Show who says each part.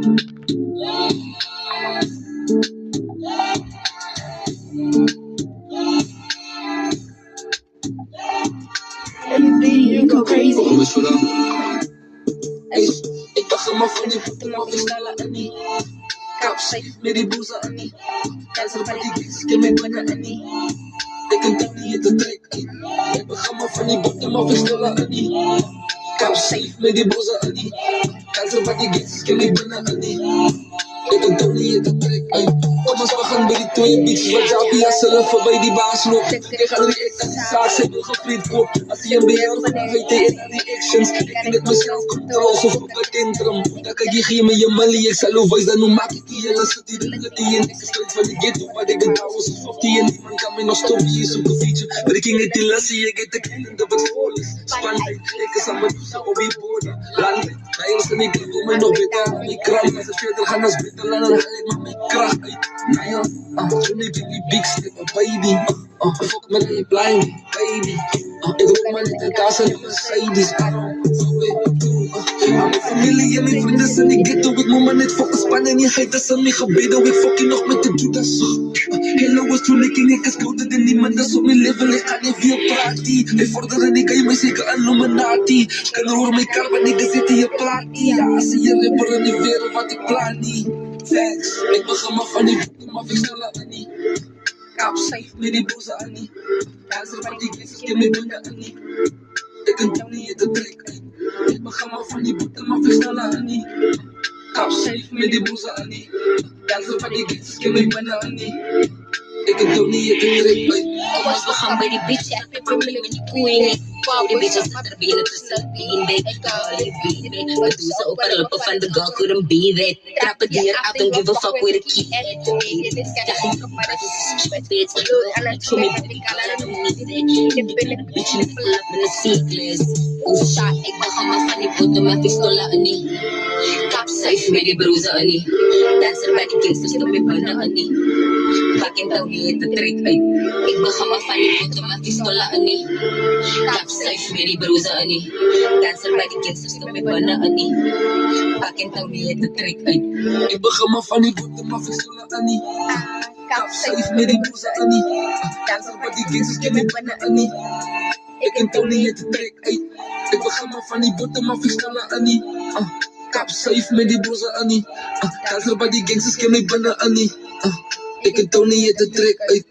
Speaker 1: You go crazy.
Speaker 2: Ik dacht hem af van die voeten, maar versnellen en niet. Kapsel met die boezen en niet. Keizer bij die gigs, ik heb me binnen en niet. Ik kan toch niet te trekken. Ik begin maar van die botten, maar versnellen en niet. Kapsel met die boezen en niet. Keizer bij die gigs, ik heb me binnen en niet. Ik kan toch niet te trekken. Kom eens, we gaan bij die twee bitches. Wat jou via zelf voorbij die baas loopt. Ik ga react aan die zaak, zij wil gefrit kop. Als hij een BL van weet hij in reactions. Ik denk dat mezelf controle, zo op het intrum. Dan kan je geven je malie, ik zal voice, dan hoe maak ik die hele city. Die en ik is straight van de ghetto, maar ik het houden zo 50 en niemand kan me nog stoppen. Je zoekt een feature, maar ik ging het die lassie, ik heb de kleine dat het vol is. Spannend, ik is aan mijn doel op die borden. Land, hij was en ik wil me nog beter. Ik kram, als ik verder ga als beter, dan haal ik met mijn kracht uit. Nou ja, toen heb ik die big step, baby. Fuck me, je blind, baby. Ik roep maar niet in kaas en Mercedes. Mijn familie en mijn vrienden zijn in ghetto. Ik moet me net fokken spannen en je geit dat aan mij gebeden. Ik fuck je nog met de judas. Hello was toen ik ging, ik is groter dan niemand. Dat is op mijn level, ik ga niet veel praten. Hij vorderen, ik kan je mij zeker aan Illuminati. Ik kan horen mijn kar, maar niggas zitten je plaat. Ja, zie je rapper in die wereld, wat ik plan niet. Thanks, ik begin maar van die voeten, maar versnellen en niet. Kapsel met die boze en niet. Keizer bij die gigs, ik heb me binnen en niet. Ik kan toch niet te trekken. Ik begin maar van die boete, maar versnellen en niet. Kapsel met die boze en niet. Keizer bij die gigs, ik heb me binnen en niet. Ik kan toch niet te trekken.
Speaker 3: Kom eens, we gaan bij die bitch, ja, ik ben met die koeien. Wow, die bitches er binnen tussen being big. Call it beat it. We doen ze ook al op van de girl couldn't be that. Trappen die eraf, don't give a fuck with a key. Ja, geen kaparaat, is stupid. Show me baby, call it niet. Ik ben een bitch en ik pull up in the C-class. Oh shot, ik begin maar van die boten, maar pistolen en niet. Kapsafe met die brozen en niet. Dancer bij die gangsters, stop me binnen en niet. Fucking tau niet te trek uit. Ik begin maar van die boten, maar pistolen en niet. Kapsafe met die brozen en niet. Dancer bij die gangsters, stop me binnen en niet. Fucking tau niet te trek uit.
Speaker 2: Ik begin maar van die boeten, maar pistolen en niet. Kapsafe met die brozen en niet. Dancer bij die gangsters, stop me binnen en niet. Ik kan toch niet te trek uit. Ik begin maar van die boeten, maar pistolen en niet. Kapsafe met die brozen en niet. Dancer bij die gangsters, stop me binnen en niet. Ik kan toch niet te trek uit.